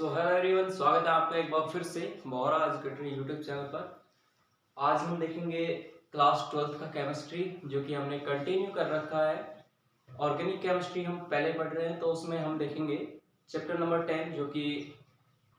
Hello everyone, स्वागत है आपका एक बार फिर से मोहरा एजुकेटर यूट्यूब चैनल पर। आज हम देखेंगे क्लास 12th का केमिस्ट्री, जो कि हमने कंटिन्यू कर रखा है। ऑर्गेनिक केमिस्ट्री हम पहले पढ़ रहे हैं, तो उसमें हम देखेंगे चैप्टर नंबर 10, जो कि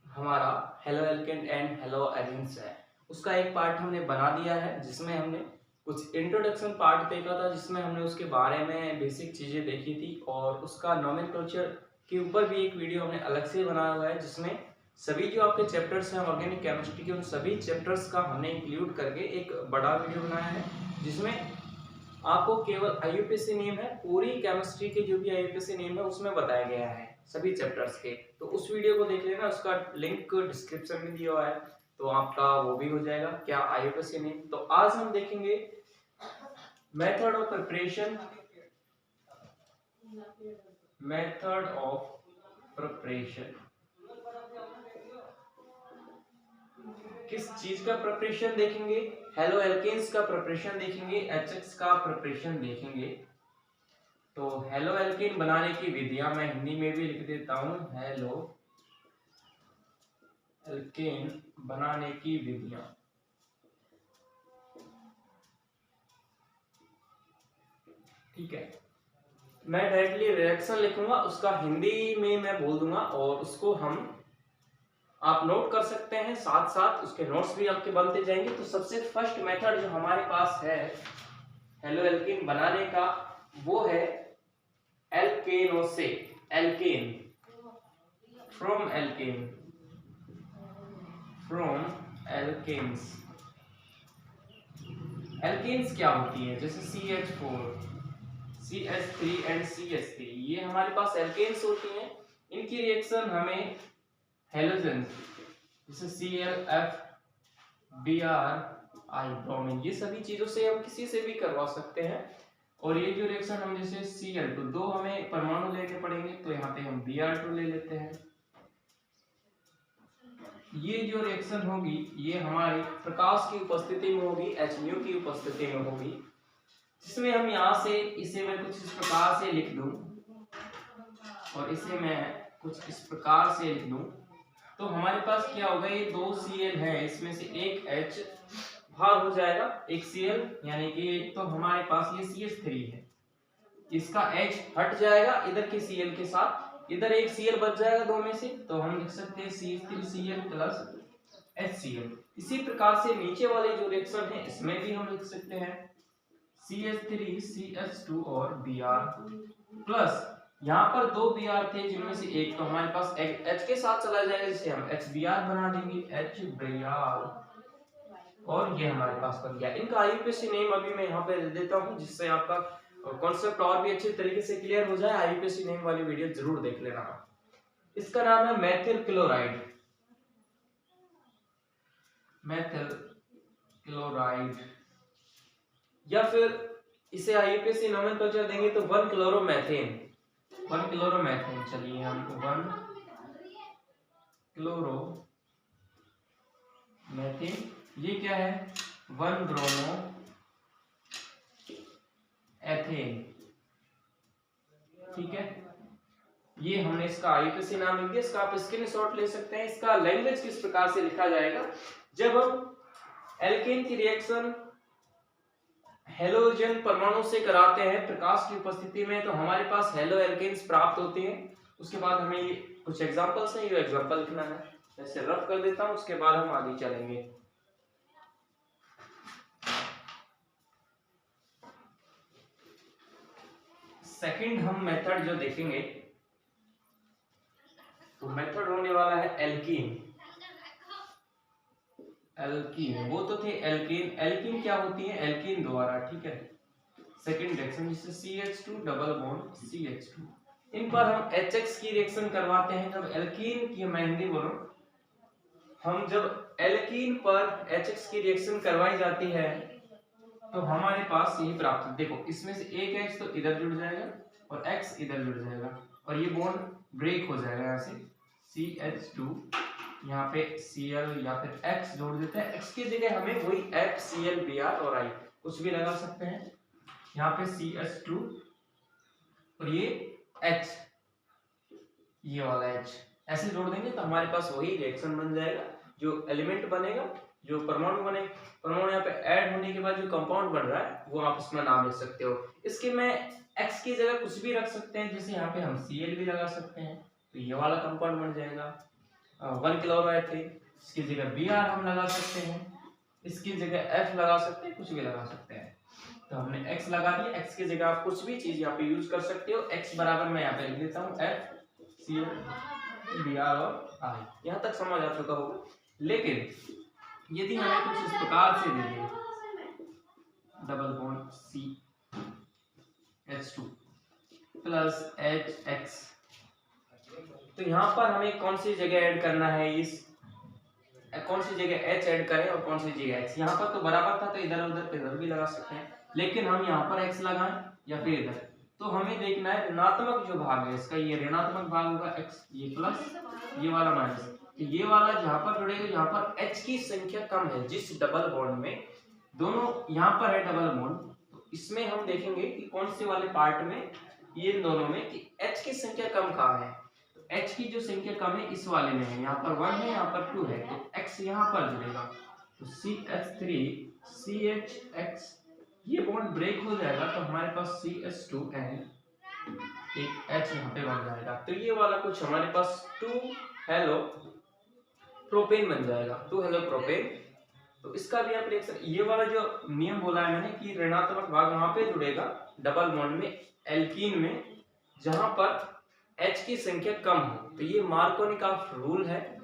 हमारा हेलो एल्केन एंड हेलो एलिन्स है। उसका एक पार्ट हमने बना दिया है, जिसमें हमने कुछ इंट्रोडक्शन पार्ट देखा था, जिसमें हमने उसके बारे में बेसिक चीज़ें देखी थी, और उसका नोमेनक्लेचर के ऊपर भी एक वीडियो हमने अलग से बनाया हुआ है, जिसमें सभी जो आपके चैप्टर्स हैं ऑर्गेनिक केमिस्ट्री के, उन सभी चैप्टर्स का हमने इंक्लूड करके एक बड़ा वीडियो बनाया है, जिसमें आपको केवल आईयूपीएसी नेम है, पूरी केमिस्ट्री के जो भी आईयूपीएसी नेम है उसमें बताया गया है सभी चैप्टर्स के। तो उस वीडियो को देख लेना, उसका लिंक डिस्क्रिप्शन में दिया हुआ है, तो आपका वो भी हो जाएगा क्या आईयूपीएसी नेम। तो आज हम देखेंगे method of preparation, method of preparation. किस चीज का प्रिपरेशन देखेंगे? हेलो एल्केन्स का प्रिपरेशन देखेंगे, एचएक्स का प्रिपरेशन देखेंगे। तो हेलो एल्केन बनाने की विधियां मैं हिंदी में भी लिख देता हूं, हेलो एल्केन बनाने की विधियां। ठीक है, मैं डायरेक्टली रिएक्शन लिखूंगा, उसका हिंदी में मैं बोल दूंगा, और उसको हम आप नोट कर सकते हैं, साथ साथ उसके नोट्स भी आपके बनते जाएंगे। तो सबसे फर्स्ट मेथड जो हमारे पास है हेलो एल्केन बनाने का, वो है एल्केनो से, alkane from alkane, from alkanes. Alkanes क्या होती है? जैसे CH4, CH3 एंड CH3, ये हमारे पास एल्केन्स होती हैं। इनकी रिएक्शन हमें हेलोजन जैसे ClF, Br, ब्रोमीन, ये सभी चीजों से हम किसी से भी करवा सकते हैं। और ये जो रिएक्शन हम जैसे Cl2, दो हमें परमाणु लेने पड़ेंगे, तो यहाँ पे हम Br2 ले लेते हैं। ये जो रिएक्शन होगी ये हमारी प्रकाश की उपस्थिति में होगी, Hν की उपस्थिति में होगी, जिसमें हम यहाँ से इसे मैं कुछ इस प्रकार से लिख दूं, और इसे मैं कुछ इस प्रकार से लिख दूं, तो हमारे पास क्या होगा, ये दो Cl है, इसमें से एक H बाहर हो जाएगा, एक Cl, यानी कि तो हमारे पास ये CH3 है, इसका H हट जाएगा इधर के Cl के साथ, इधर एक Cl बच जाएगा दो में से, तो हम लिख सकते हैं CH3Cl प्लस HCl। इसी प्रकार से नीचे वाले जो रिएक्शन है इसमें भी हम लिख सकते हैं CH3CH2 और Br प्लस, यहाँ पर दो Br थे, जिनमें से एक तो हमारे पास H के साथ चला जाएगा, जिसे हम HBr बना देंगे, HBr, और ये हमारे पास बन गया। इनका आईयूपीएसी नेम अभी मैं यहाँ पे दे देता हूँ, जिससे आपका कॉन्सेप्ट और भी अच्छे तरीके से क्लियर हो जाए। आईयूपीएसी नेम वाली वीडियो जरूर देख लेना। इसका नाम है मेथिल क्लोराइड, मेथिल क्लोराइड, या फिर इसे आईयूपीएसी नोमेनक्लेचर देंगे तो 1 क्लोरोमेथेन, 1 क्लोरोमेथेन। चलिए हम 1 क्लोरोमेथेन, ये क्या है? 1 ब्रोमो एथेन। ठीक है, ये हमने इसका आईयूपीएसी नाम लिख दिया। इसका आप स्क्रीनशॉट ले सकते हैं। इसका लैंग्वेज किस प्रकार से लिखा जाएगा? जब हम एल्केन की रिएक्शन हेलोजन परमाणु से कराते हैं प्रकाश की उपस्थिति में, तो हमारे पास हेलो एल्केन्स प्राप्त होते हैं। उसके बाद हमें ये कुछ एग्जांपल्स हैं, ये एग्जांपल लिखना है, ऐसे रफ कर देता हूं, उसके बाद हम आगे चलेंगे। सेकंड हम मेथड जो देखेंगे, तो मेथड होने वाला है एल्कीन। एल्कीन, वो तो थे एल्कीन, एल्कीन क्या होती है? एल्कीन द्वारा, ठीक है, सेकंड रिएक्शन जिससे CH2 डबल बॉन्ड CH2, इन पर हम HX की रिएक्शन करवाते हैं। जब एल्कीन की, मैं हिंदी बोलूं, हम जब एल्कीन पर HX की रिएक्शन करवाई जाती है, तो हमारे पास यही प्राप्त, देखो इसमें से एक H तो इधर जुड़ जाएगा और X इधर जुड़ जाएगा, और ये बॉन्ड ब्रेक हो जाएगा, यहाँ से CH2, यहाँ पे Cl या फिर X जोड़ देते हैं। X की जगह हमें वही FCl Br और I कुछ भी लगा सकते हैं। यहाँ पे CH2 और ये H, ये वाला H, ऐसे जोड़ देंगे तो हमारे पास वही रिएक्शन बन जाएगा, जो एलिमेंट बनेगा, जो परमाणु बने, परमाणु यहाँ पे ऐड होने के बाद जो कंपाउंड बन रहा है वो आप इसमें नाम लिख सकते हो। इसके में X की जगह कुछ भी रख सकते हैं, जैसे यहाँ पे हम Cl भी लगा सकते हैं तो ये वाला कंपाउंड बन जाएगा 1 क्लोरोएथेन। इसकी जगह Br हम लगा सकते हैं, इसकी जगह F लगा सकते हैं, कुछ भी लगा सकते हैं। तो हमने X लगा दिया, X की जगह आप कुछ भी चीज यहाँ पे यूज कर सकते हो। X बराबर मैं यहाँ पे लिख देता हूँ FCl Br और I। यहाँ तक समझ आ चुका होगा। लेकिन यदि हमें कुछ इस प्रकार से दे दे डबल बॉन्ड CH2 प्लस HX, तो यहाँ पर हमें कौन सी जगह ऐड करना है, इस कौन सी जगह H ऐड करें और कौन सी जगह X। यहाँ पर तो बराबर था तो इधर उधर इधर भी लगा सकते हैं, लेकिन हम यहाँ पर X लगाएं या फिर इधर, तो हमें देखना है ऋणात्मक जो भाग है इसका, ये ऋणात्मक भाग होगा X, ये प्लस, ये वाला माइनस। तो ये वाला जहाँ पर जुड़ेगा, जहाँ पर H की संख्या कम है, जिस डबल बॉन्ड में दोनों यहाँ पर है डबल बॉन्ड, तो इसमें हम देखेंगे कि कौन से वाले पार्ट में, ये दोनों में, कि H की संख्या कम कहाँ है। तो H की जो संख्या कम है इस वाले में है, यहाँ पर 1 है, यहाँ पर 2 है, तो X यहाँ पर जुड़ेगा, तो CH3 CHX, ये बॉन्ड ब्रेक हो जाएगा तो हमारे पास CH2N, एक H यहाँ पे बन जाएगा। तो ये वाला कुछ हमारे पास 2 हेलो प्रोपेन बन जाएगा, 2 हेलो प्रोपेन। तो इसका भी आप रिएक्शन, ये वाला जो नियम बोला है मैंने कि ऋणात्मक भाग वहां पे जुड़ेगा डबल बॉन्ड में एल्कीन में जहां पर H की संख्या कम हो, तो ये मार्कोनिकॉफ रूल है।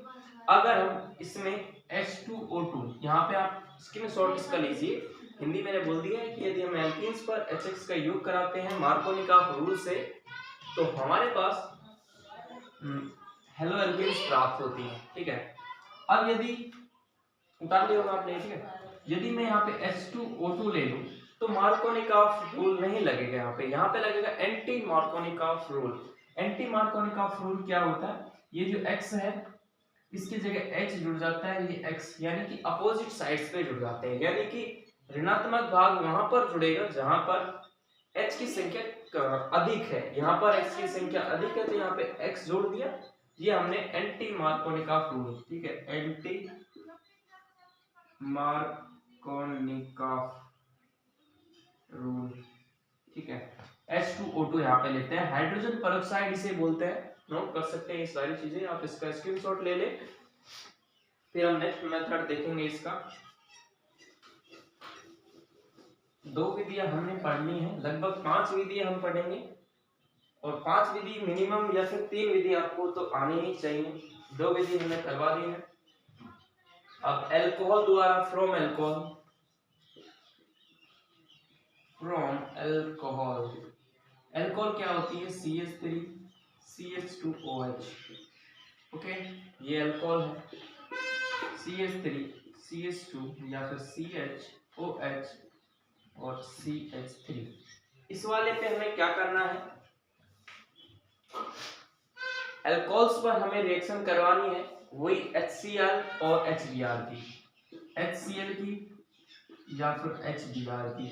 अगर हम इसमें H2O2, यहाँ पे आप स्क्रीनशॉट इसका लीजिए, हिंदी मैंने बोल दिया है कि यदि हम एल्कीन्स पर HX का योग कराते हैं मार्कोनिकॉफ रूल से, तो हमारे पास हेलो एल्कीन्स प्राप्त होती हैं, ठीक है। अब यदि उतार लिया होगा आपने, ठीक है, यदि मैं यहाँ पे H2O2 ले लूं तो मार्कोनिकॉफ रूल नहीं लगेगा, यहाँ पे लगेगा anti Markovnikov rule. Anti Markovnikov rule क्या होता है, ये जो X है इसकी जगह H जुड़ जाता है, ये X यानी कि अपोजिट साइड्स पे जुड़ जाते हैं, यानी कि ऋणात्मक भाग वहां पर जुड़ेगा जहां पर H की संख्या अधिक है, यहाँ पर X की संख्या अधिक है तो यहाँ पे X जोड़ दिया, ये हमने एंटी मार्कोनिकॉफ रूल, ठीक है, एंटी मार्कोनिकॉफ रूल, ठीक है। H2O2 यहाँ पे लेते हैं, हाइड्रोजन पेरोक्साइड इसे बोलते हैं, नोट कर सकते हैं ये सारी चीजें, आप इसका स्क्रीनशॉट ले ले। फिर हम नेक्स्ट मेथड देखेंगे इसका। 2 विधियां हमने पढ़नी है, लगभग 5 विधियां हम पढ़ेंगे, और 5 विधि मिनिमम या फिर 3 विधि आपको तो आनी ही चाहिए, 2 विधि हमने करवा दी है। अब एल्कोहल द्वारा फ्रॉम एल्कोहल, एल्कोहल क्या होती है, CH3 CH2OH, ओके, ये एल्कोहल है, CH3 CH2 या फिर CHOH और CH3। इस वाले पे हमें क्या करना है, एल्कोहल्स पर हमें रिएक्शन करवानी है वही HCl और HBr की, HCl की या फिर HBr की।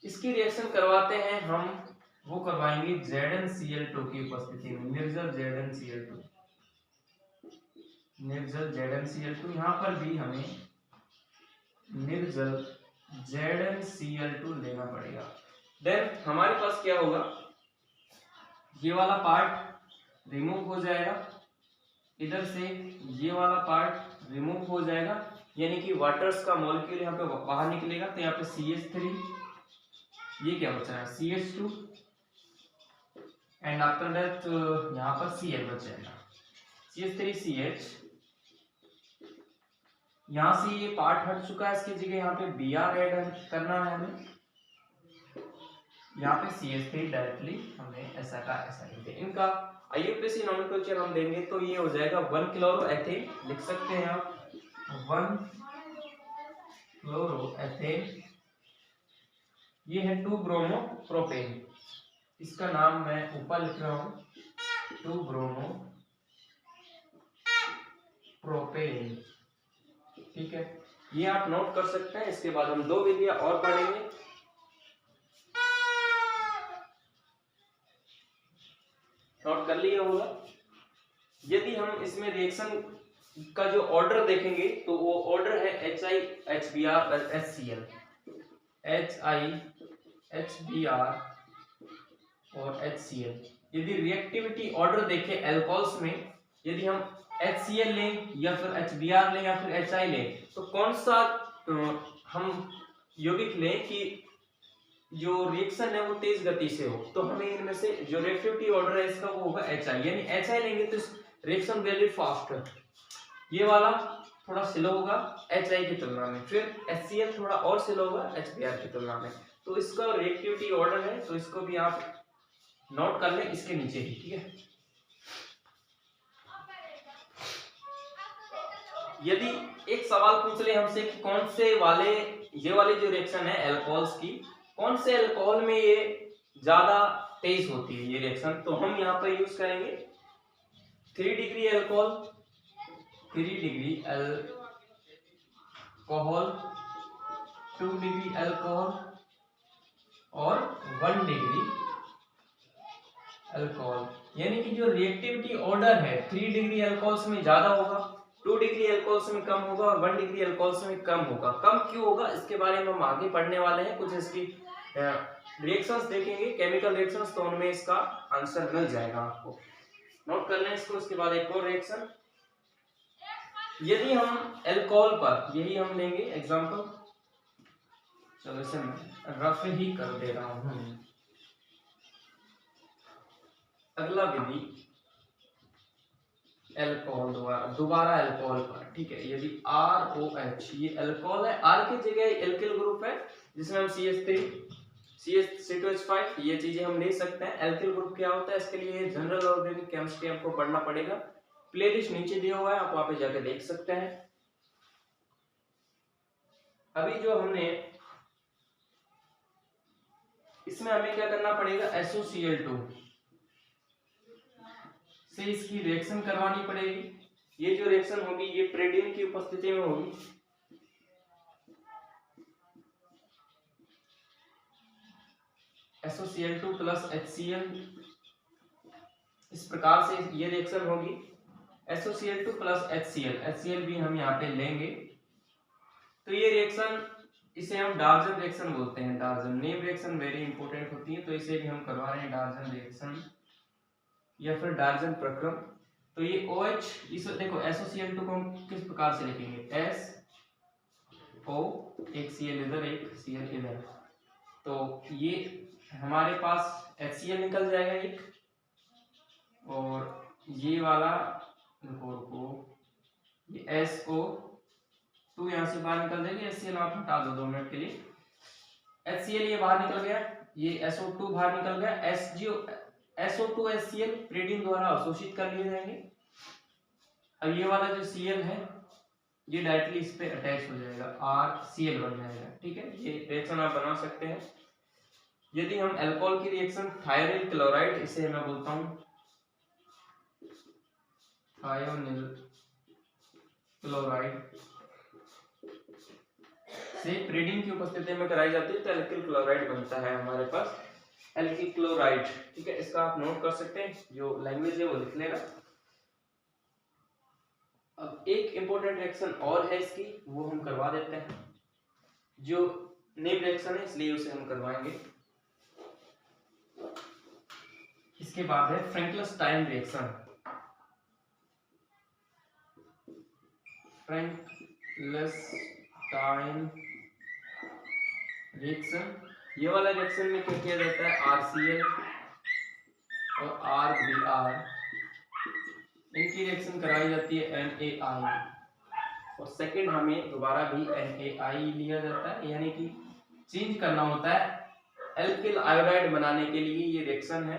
इसकी रिएक्शन करवाते हैं हम, वो करवाएंगे ZnCl2 की उपस्थिति में, निर्जल ZnCl2, यहाँ पर भी हमें निर्जल ZnCl2 लेना पड़ेगा। देन हमारे पास क्या होगा, ये वाला पार्ट रिमूव हो जाएगा, इधर से ये वाला पार्ट रिमूव हो जाएगा, यानी कि वाटर्स का मॉलिक्यूल यहाँ पे बाहर निकलेगा, तो यहाँ पे CH3, ये क्या बचा है CH2, एंड आफ्टर दैट यहाँ पर Cl बच जाएगा, CH3CH। यहाँ से ये पार्ट हट चुका है, इसकी जगह यहाँ पे Br ऐड करना है हमें, यहाँ पे CH3 डायरेक्टली हमने ऐसा का ऐसा लिख दिया। इनका IUPAC नोमेनक्लेचर हम देंगे तो ये हो जाएगा 1 क्लोरोएथेन, लिख सकते हैं आप 1 क्लोरोएथेन, ये है 2 ब्रोमो प्रोपेन, इसका नाम मैं ऊपर लिख रहा हूँ 2 ब्रोमो प्रोपेन, ठीक है, ये आप नोट कर सकते हैं। इसके बाद हम 2 विधियां और पढ़ेंगे, नोट कर लिया होगा। यदि हम इसमें रिएक्शन का जो ऑर्डर देखेंगे तो वो ऑर्डर है HI HBr HCl, HI HBr और HCl। यदि रिएक्टिविटी ऑर्डर देखें एल्कोहल्स में, यदि हम HCl लें या फिर HBr लें या फिर HI लें, तो कौन सा हम यौगिक लें कि जो रिएक्शन है वो तेज गति से हो, तो हमें इनमें से जो रिएक्टिविटी ऑर्डर है इसका वो होगा HI, यानी HI लेंगे तो रिएक्शन वेरी फास्ट है, ये वाला थोड़ा स्लो होगा HI की तुलना में, फिर HCl थोड़ा और स्लो होगा HBr की तुलना में। तो इसका रिएक्टिविटी ऑर्डर है, तो इसको भी आप नोट कर लें इसके नीचे ही, ठीक है। यदि एक सवाल पूछ ले हमसे कि कौन से वाले ये वाले जो रिएक्शन है अल्कोहल्स की, कौन से अल्कोहल में ये ज्यादा तेज होती है ये रिएक्शन, तो हम यहाँ पर यूज करेंगे 3 degree alcohol, 3 degree alcohol, 2 degree alcohol और 1 डिग्री अल्कोहल। यानी कि जो रिएक्टिविटी ऑर्डर है 3 डिग्री अल्कोहल्स में ज्यादा होगा, 2 डिग्री अल्कोहल्स में कम होगा और 1 डिग्री अल्कोहल्स में कम होगा। कम क्यों होगा इसके बारे में हम आगे पढ़ने वाले हैं, कुछ इसकी रिएक्शंस देखेंगे, केमिकल रिएक्शंस, तो उनमें इसका आंसर मिल जाएगा आपको। नोट कर लें इसको। इसके बाद एक और रिएक्शन, यदि हम अल्कोहल पर, यही हम लेंगे एग्जांपल, चलो इसे रफ ही कर दे रहा हूं। अगला विधि अल्कोहल, दोबारा अल्कोहल पर, ठीक है। यदि ROH, ये अल्कोहल है, R की जगह एल्किल ग्रुप है जिसमें हम CH3 CH3CH5 ये चीजें हम ले सकते हैं। एल्किल ग्रुप क्या होता है, इसके लिए जनरल ऑर्गेनिक केमिस्ट्री आपको पढ़ना पड़ेगा, प्लेलिस्ट नीचे दिया हुआ है, आप वहां पे जाके देख सकते हैं। अभी जो हमने इसमें हमें क्या करना पड़ेगा, SOCl2 से इसकी रिएक्शन करवानी पड़ेगी। ये जो रिएक्शन होगी ये प्रेडिन की उपस्थिति में होगी। SOCl2 प्लस HCl, इस प्रकार से ये रिएक्शन होगी। SOCl2 प्लस HCl भी हम यहाँ पे लेंगे, तो ये रिएक्शन, इसे हम डार्जन रिएक्शन बोलते हैं। डार्जन नेम रिएक्शन वेरी इंपॉर्टेंट होती है, तो इसे भी हम करवा रहे हैं डार्जन रिएक्शन या फिर डार्जन प्रक्रम। तो ये OH, इस देखो SOCl2 को हम किस प्रकार से लिखेंगे, SO, एक Cl इधर एक Cl इधर, तो ये हमारे पास HCl निकल जाएगा एक, और ये वाला को ये SO2 यहाँ से बाहर निकल जाएगी, HCl आप हटा दो 2 मिनट के लिए। HCl ये बाहर निकल गया, ये SO2 बाहर निकल गया, SO2 HCl प्रेडिन द्वारा अवशोषित कर लिए जाएंगे। अब ये वाला जो Cl है ये डायरेक्टली इस पे अटैच हो जाएगा, RCl बन जाएगा, ठीक है। ये रिएक्शन आप बना सकते हैं। यदि हम अल्कोहल की रिएक्शन थायोनिल क्लोराइड, इसे मैं बोलता हूं थायोनिल क्लोराइड, से प्रेडिन की उपस्थिति में कराई जाती है तो एल्किल क्लोराइड बनता है हमारे पास, एल्किल क्लोराइड, ठीक है। इसका आप नोट कर सकते हैं, जो लैंग्वेज है वो लिख लेगा। अब एक इंपॉर्टेंट रिएक्शन और है इसकी, वो हम करवा देते हैं, जो नेम रिएक्शन है इसलिए उसे हम करवाएंगे। इसके बाद है फ्रैंकलस्टाइन रिएक्शन। फ्रैंकलस्टाइन रिएक्शन, ये वाला रिएक्शन में क्या किया जाता है, RCl और RBr, इनकी रिएक्शन कराई जाती है NaI, और सेकंड हमें दोबारा भी NaI लिया जाता है, यानी कि चेंज करना होता है एल्किल आयोडाइड बनाने के लिए ये रिएक्शन है।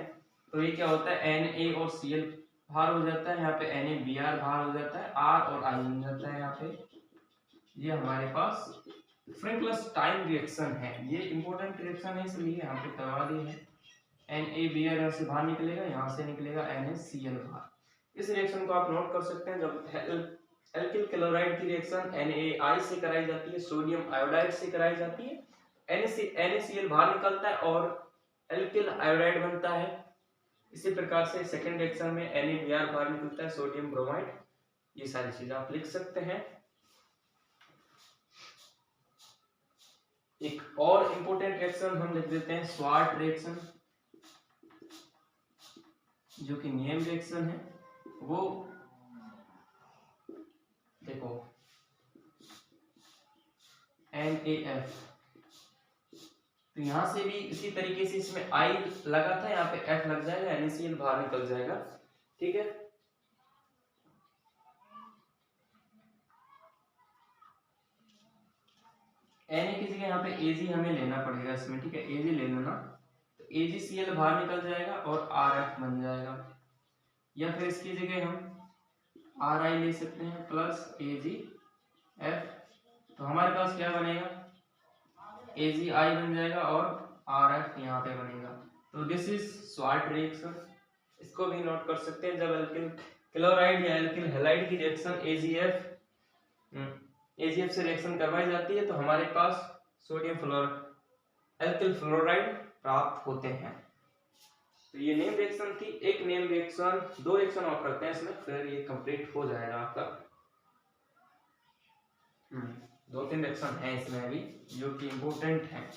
तो ये क्या होता है, Na और Cl बाहर हो जाता है, यहाँ पे NaBr बाहर हो जाता है, R और I बन जाता है यहाँ पे। ये हमारे पास फ्रैंकलस्टाइन रिएक्शन है, ये इंपॉर्टेंट रिएक्शन है इसलिए यहाँ पे करवा दी है। NaBr यहाँ से बाहर निकलेगा, यहाँ से निकलेगा NaCl बाहर। इस रिएक्शन को आप नोट कर सकते हैं। जब एल्किल क्लोराइड की रिएक्शन NaI से कराई जाती है, सोडियम आयोडाइड से कराई जाती है, NaCl बाहर निकलता है और एल्किल आयोडाइड बनता है, इसी प्रकार से सेकेंड रिएक्शन में NaBr बाहर निकलता है, सोडियम ब्रोमाइड। ये सारी चीजें आप लिख सकते हैं। एक और इंपॉर्टेंट रिएक्शन हम लिख देते हैं स्वार्ट रिएक्शन, जो कि नेम रिएक्शन है। वो देखो NaF, तो यहां से भी इसी तरीके से इसमें I लगा था, यहाँ पे F लग जाएगा, NaCl बाहर निकल जाएगा। ठीक है, Na की जगह यहाँ पे Ag हमें लेना पड़ेगा इसमें। ठीक है, Ag ले लेना, तो AgCl बाहर निकल जाएगा और RF बन जाएगा। या फिर इसकी जगह हम Ri ले सकते हैं प्लस AgF, तो हमारे पास क्या बनेगा, AgI बन जाएगा और RF यहाँ पे बनेगा। तो दिस इज स्वार्ट रिएक्शन। इसको भी नोट कर सकते हैं। जब एल्किल क्लोराइड या एल्किल हैलाइड की रिएक्शन AgF से रिएक्शन करवाई जाती है, तो हमारे पास सोडियम एल्किल फ्लोराइड प्राप्त होते हैं। तो ये नेम रिएक्शन थी। एक नेम रिएक्शन, दो रिएक्शन और करते हैं इसमें, फिर ये कंप्लीट हो जाएगा आपका। 2-3 रिएक्शन है इसमें अभी जो कि इम्पोर्टेंट है।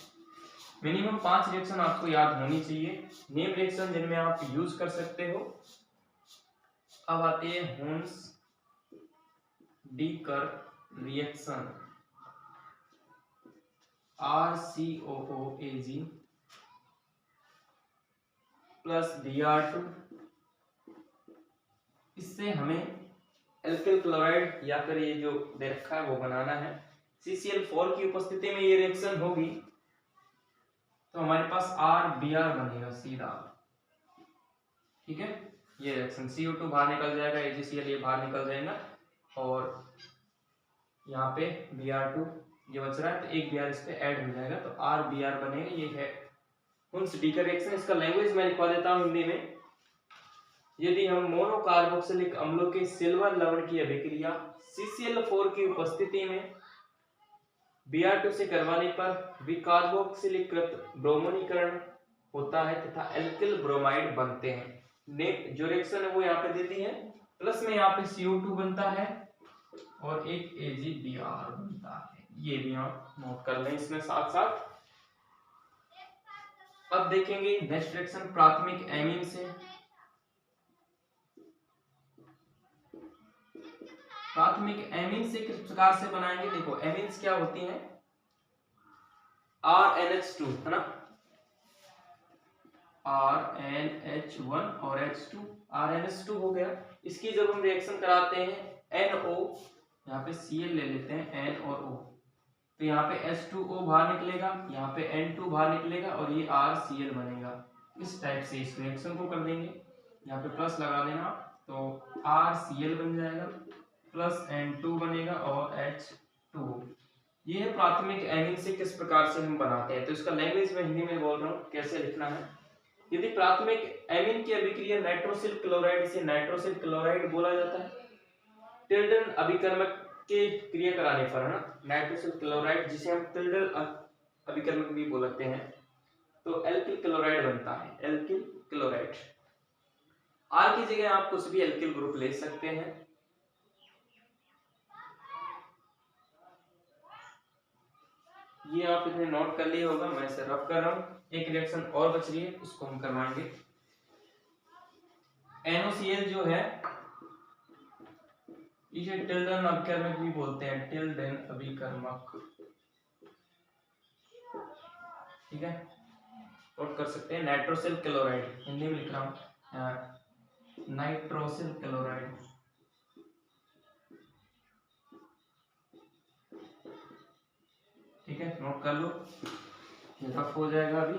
मिनिमम 5 रिएक्शन आपको याद होनी चाहिए नेम रिएक्शन, जिनमें आप यूज कर सकते हो। अब आती है Hunsdiecker reaction, RCOOAg plus Br2। इससे हमें एल्किल क्लोराइड या फिर ये जो दे रखा है वो बनाना है। CCl4 की उपस्थिति में ये रिएक्शन होगी, तो हमारे पास RBr बनेगा सीधा। ठीक है, ये रिएक्शन CO2 बाहर निकल जाएगा, AgCl ये बाहर निकल जाएगा, और यहाँ पे Br2 ये बच रहा है, तो एक Br इस पे ऐड हो जाएगा, तो RBr बनेगा। ये है हुन्स डीकर रिएक्शन। इसका लैंग्वेज मैं लिखवा देता हूँ हिंदी में। यदि हम मोनोकार्बोक्सिलिक अम्लों के सिल्वर लवण की अभिक्रिया CCl4 की उपस्थिति में Br2 से करवाने पर विकार्बोक्सिलीकृत ब्रोमोनीकरण होता है तथा एल्किल ब्रोमाइड बनते हैं। जो रिएक्शन है वो यहाँ पे देती है, प्लस में यहाँ पे CO2 बनता है और एक AgBr बनता है। ये भी आप नोट कर लें इसमें साथ साथ। अब देखेंगे नेक्स्ट रिएक्शन प्राथमिक एमीन से। प्राथमिक एमीन से किस प्रकार से बनाएंगे, देखो एमीन्स क्या होती हैं, RNH2 है ना, RNH1 और H2, RNH2 हो गया। इसकी जब हम रिएक्शन कराते हैं NO, यहाँ पे Cl ले लेते हैं N और O, तो यहाँ पे H2O बाहर निकलेगा, यहाँ पे N2 बाहर निकलेगा और ये RCl बनेगा। इस टाइप से इस रिएक्शन को कर देंगे, यहाँ पे प्लस लगा देना, तो RCl बन जाएगा प्लस N2 बनेगा और H2। ये है प्राथमिक एमीन से किस प्रकार से हम बनाते हैं। तो इसका लैंग्वेज मैं हिंदी में बोल रहा हूँ कैसे लिखना है। यदि प्राथमिक एमीन की अभिक्रिया नाइट्रोसिल क्लोराइड से नाइट्रोसिल क्लोराइड बोला जाता है। टिल्डन अभिकर्मक के क्रिया कराने पर, है ना, नाइट्रोसिल क्लोराइड जिसे हम टिल्डन अभिकर्मक भी बोलते हैं, तो एल्किल क्लोराइड बनता है, एल्किल क्लोराइड। आर की जगह आप कुछ भी एल्किल ग्रुप ले सकते हैं। ये आप इतने नोट कर लिए होगा, मैं इसे रफ कर रहा हूं। एक रिएक्शन और बच रही है, उसको हम करवाएंगे। NOCl जो है इसे टिल्डन अभिकर्मक भी बोलते हैं, टिल्डन अभिकर्मक। ठीक है, नोट कर सकते हैं। नाइट्रोसिल क्लोराइड, हिंदी में लिख रहा हूं, नाइट्रोसिल क्लोराइड। ठीक है, नोट कर लो, ये रफ हो जाएगा अभी।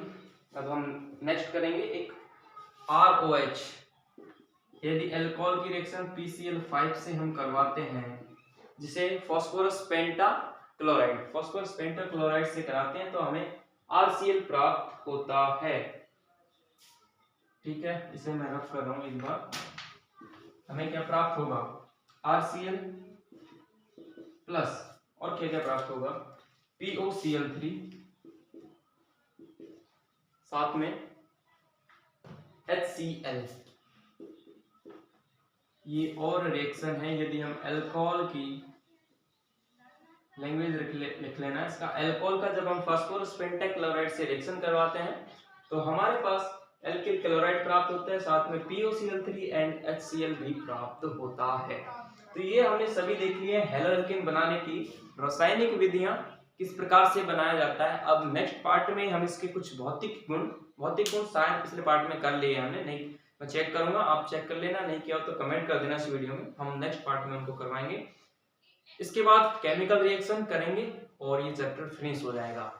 अब हम नेक्स्ट करेंगे एक ROH। यदि अल्कोहल की रिएक्शन PCl5 से हम करवाते हैं, जिसे फास्फोरस पेंटा क्लोराइड से कराते हैं, तो हमें RCl प्राप्त होता है। ठीक है, इसे मैं रफ कर रहा हूं एक बार। हमें क्या प्राप्त होगा, RCl प्लस और क्या क्या प्राप्त होगा, POCl3, साथ में HCl HCl। ये और रिएक्शन है, यदि हम अल्कोहल की लैंग्वेज लिख लेना इसका। अल्कोहल का जब हम फास्फोरस पेंटाक्लोराइड से रिएक्शन करवाते हैं तो हमारे पास एल्किल क्लोराइड प्राप्त होता है, साथ में POCl3 एंड HCl भी प्राप्त होता है। तो ये हमने सभी देख लिए हैलोअल्केन बनाने की रासायनिक विधियां, किस प्रकार से बनाया जाता है। अब नेक्स्ट पार्ट में हम इसके कुछ भौतिक गुण शायद पिछले पार्ट में कर लिए हमने, नहीं मैं चेक करूंगा, आप चेक कर लेना, नहीं किया तो कमेंट कर देना इस वीडियो में, हम नेक्स्ट पार्ट में उनको करवाएंगे। इसके बाद केमिकल रिएक्शन करेंगे और ये चैप्टर फिनिश हो जाएगा।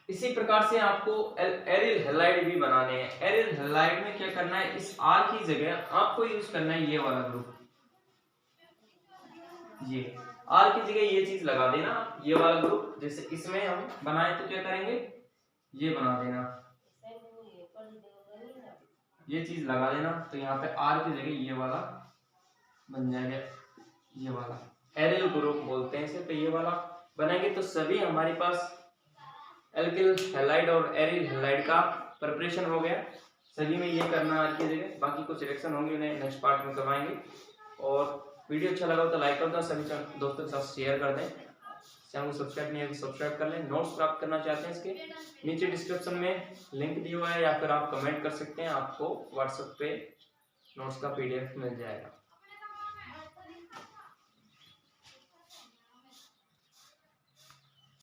इसी प्रकार से आपको एरिल हैलाइड भी बनाने हैं। एरिल हैलाइड में क्या करना है, इस R की जगह आपको यूज करना है ये वाला ग्रुप, ये R की जगह ये चीज लगा देना, ये वाला ग्रुप। जैसे इसमें हम बनाए तो क्या करेंगे, ये बना देना, ये चीज लगा देना, तो यहाँ पे R की जगह ये वाला बन जाएगा, ये वाला एरिल ग्रुप बोलते हैं इसे। तो ये वाला बनाएंगे तो सभी हमारे पास एल्किल हैलाइड और एरिल हैलाइड का प्रिपरेशन हो गया। सभी में ये करना R की जगह, बाकी कुछ रिएक्शन होंगे उन्हें नेक्स्ट पार्ट में करवाएंगे। और वीडियो अच्छा लगा तो लाइक कर दो, सभी दोस्तों के साथ शेयर कर दें, चैनल को सब्सक्राइब नहीं है तो सब्सक्राइब कर लें। नोट्स प्राप्त करना चाहते हैं इसके नीचे डिस्क्रिप्शन में लिंक दिया हुआ है, या फिर आप कमेंट कर सकते हैं, आपको व्हाट्सएप पे नोट्स का PDF मिल जाएगा।